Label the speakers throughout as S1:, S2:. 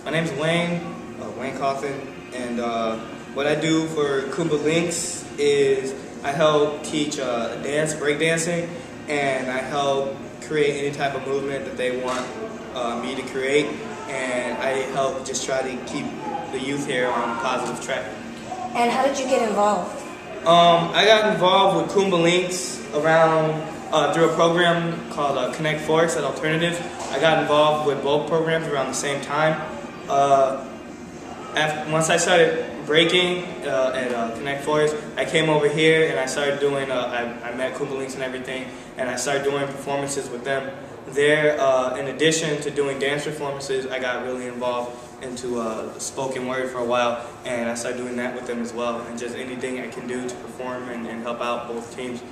S1: My name's Wayne Coffin, and what I do for Kuumba Lynx is I help teach breakdancing, and I help create any type of movement that they want me to create, and I help just try to keep the youth here on a positive track.
S2: And how did you get involved?
S1: I got involved with Kuumba Lynx around through a program called Connect Forest at Alternatives. I got involved with both programs around the same time. Once I started breaking at Connect Forest, I came over here and I started doing, I met Kuumba Lynx and everything, and I started doing performances with them there. In addition to doing dance performances, I got really involved into spoken word for a while, and I started doing that with them as well, and just anything I can do to perform and help out both teams.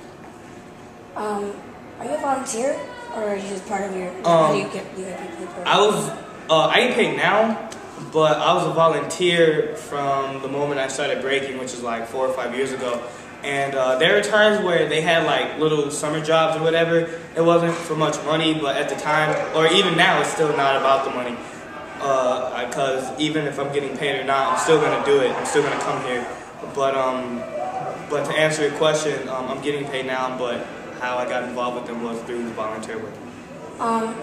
S2: Are you a volunteer, or are you just part of your, how do you get people paid?
S1: I get paid now, but I was a volunteer from the moment I started breaking, which is like 4 or 5 years ago. And there were times where they had like little summer jobs or whatever. It wasn't for much money, but at the time, or even now, it's still not about the money. Because even if I'm getting paid or not, I'm still gonna do it. I'm still gonna come here. But to answer your question, I'm getting paid now, but how I got involved with them was through volunteer work.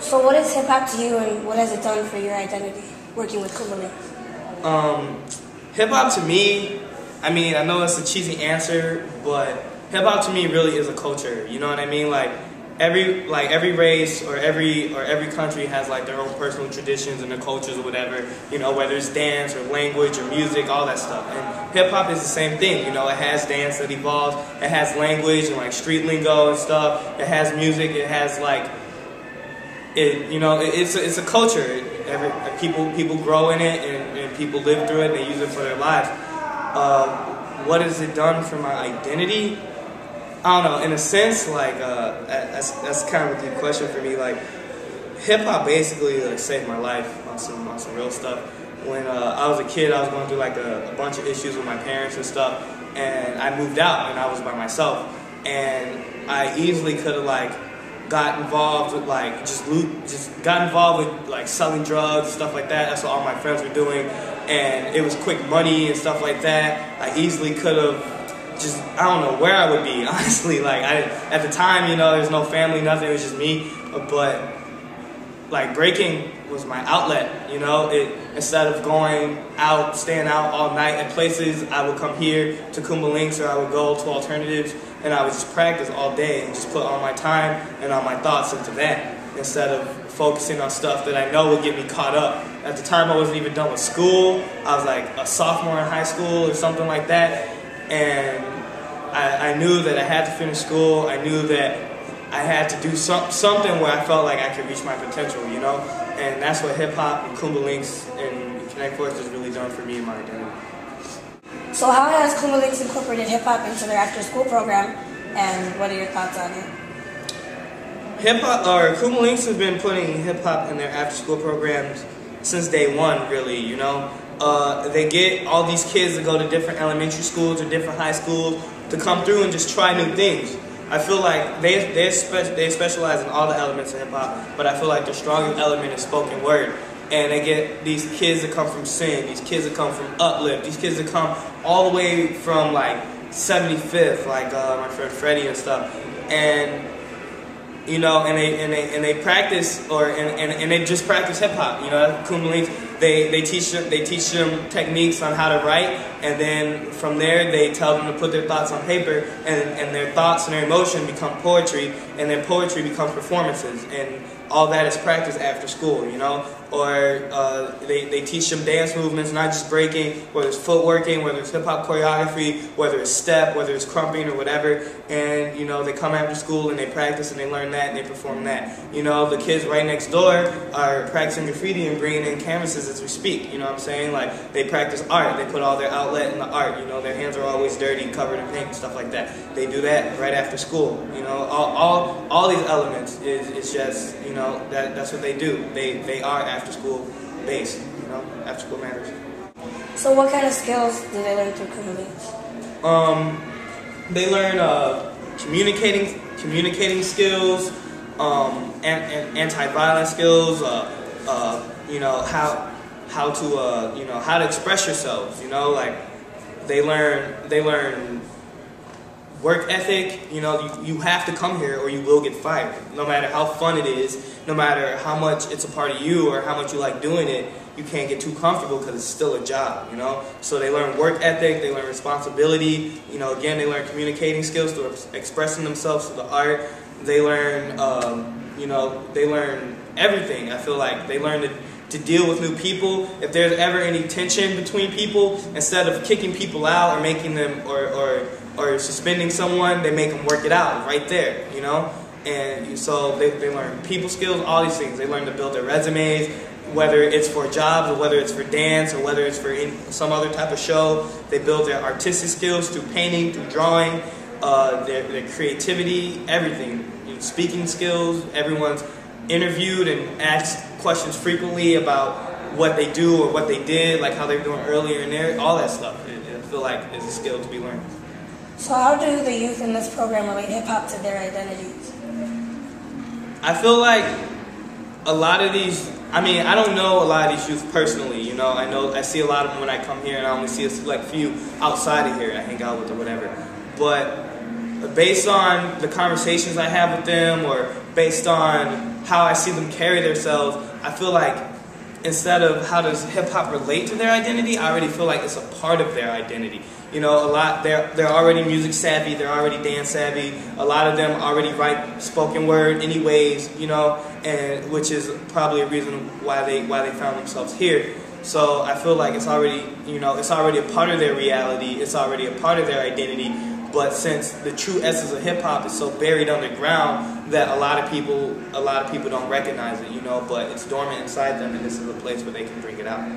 S2: So what is hip hop to you, and what has it done for your identity working with Kuumba Lynx?
S1: Hip hop to me, I mean, I know it's a cheesy answer, but hip hop to me really is a culture. You know what I mean? Like every race or every country has like their own personal traditions and their cultures or whatever. You know, whether it's dance or language or music, all that stuff. And hip hop is the same thing. You know, it has dance that evolves. It has language and like street lingo and stuff. It has music. It has like it's a culture. People grow in it, and people live through it. They use it for their lives. What has it done for my identity? I don't know. In a sense, like that's kind of a deep question for me. Like hip hop basically like saved my life on some real stuff. When I was a kid, I was going through like a bunch of issues with my parents and stuff, and I moved out and I was by myself, and I easily could have like got involved with like just got involved with like selling drugs and stuff like that. That's what all my friends were doing, and it was quick money and stuff like that. I easily could have I don't know where I would be, honestly. Like at the time, you know, there's no family, nothing. It was just me. But like breaking was my outlet. You know, instead of going out, staying out all night at places, I would come here to Kuumba Lynx, or I would go to Alternatives, and I would just practice all day and just put all my time and all my thoughts into that, instead of focusing on stuff that I know would get me caught up. At the time, I wasn't even done with school. I was like a sophomore in high school or something like that, and I knew that I had to finish school. I knew that I had to do something where I felt like I could reach my potential, you know? And that's what hip-hop and Kuumba Lynx and Connect Forest has really done for me and my identity.
S2: So how has Kuumba Lynx incorporated hip-hop into their after-school program, and what are your thoughts on it?
S1: Kuumba Lynx has been putting hip-hop in their after-school programs since day one, really, you know? They get all these kids to go to different elementary schools or different high schools to come through and just try new things. I feel like they specialize in all the elements of hip-hop, but I feel like their strongest element is spoken word. And they get these kids that come from Sin, these kids that come from Uplift, these kids that come all the way from like 75th, like my friend Freddie and stuff. And you know, and they practice, and they just practice hip hop. You know, Kuumba Lynx, they teach them techniques on how to write, and then from there they tell them to put their thoughts on paper, and their thoughts and their emotion become poetry, and then poetry becomes performances, and all that is practice after school. You know, or they teach them dance movements, not just breaking, whether it's footworking, whether it's hip hop choreography, whether it's step, whether it's crumping or whatever. And you know, they come after school and they practice and they learn that and they perform that. You know, the kids right next door are practicing graffiti and bringing in canvases as we speak. You know what I'm saying? Like they practice art. They put all their outlet in the art. You know, their hands are always dirty, covered in paint and stuff like that. They do that right after school. You know, all these elements is just, you know, that's what they do. They are after school based. You know, after school matters.
S2: So what kind of skills do they learn through Kuumba Lynx?
S1: They learn communicating skills, anti-violence skills. You know, how to you know, how to express yourselves. You know, like they learn work ethic. You know, you have to come here or you will get fired. No matter how fun it is, no matter how much it's a part of you or how much you like doing it, you can't get too comfortable because it's still a job, you know? So they learn work ethic, they learn responsibility, you know, again, they learn communicating skills through expressing themselves through the art. They learn, you know, they learn everything. I feel like they learn to deal with new people. If there's ever any tension between people, instead of kicking people out or making them, or suspending someone, they make them work it out right there, you know? And so they learn people skills, all these things. They learn to build their resumes, whether it's for jobs or whether it's for dance or whether it's for some other type of show. They build their artistic skills through painting, through drawing, their creativity, everything. You know, speaking skills. Everyone's interviewed and asked questions frequently about what they do or what they did, like how they were doing earlier in there, all that stuff. I feel like is a skill to be learned.
S2: So how do the youth in this program relate hip-hop to their identities?
S1: I feel like a lot of these, I mean, I don't know a lot of these youth personally, you know. I see a lot of them when I come here, and I only see a few outside of here I hang out with or whatever. But based on the conversations I have with them, or based on how I see them carry themselves, I feel like instead of how does hip-hop relate to their identity, I already feel like it's a part of their identity. You know, they're already music savvy, they're already dance savvy. A lot of them already write spoken word anyways, you know, and which is probably a reason why they found themselves here. So I feel like it's already, you know, it's already a part of their reality, it's already a part of their identity. But since the true essence of hip hop is so buried underground that a lot of people don't recognize it, you know, but it's dormant inside them, and this is a place where they can bring it out.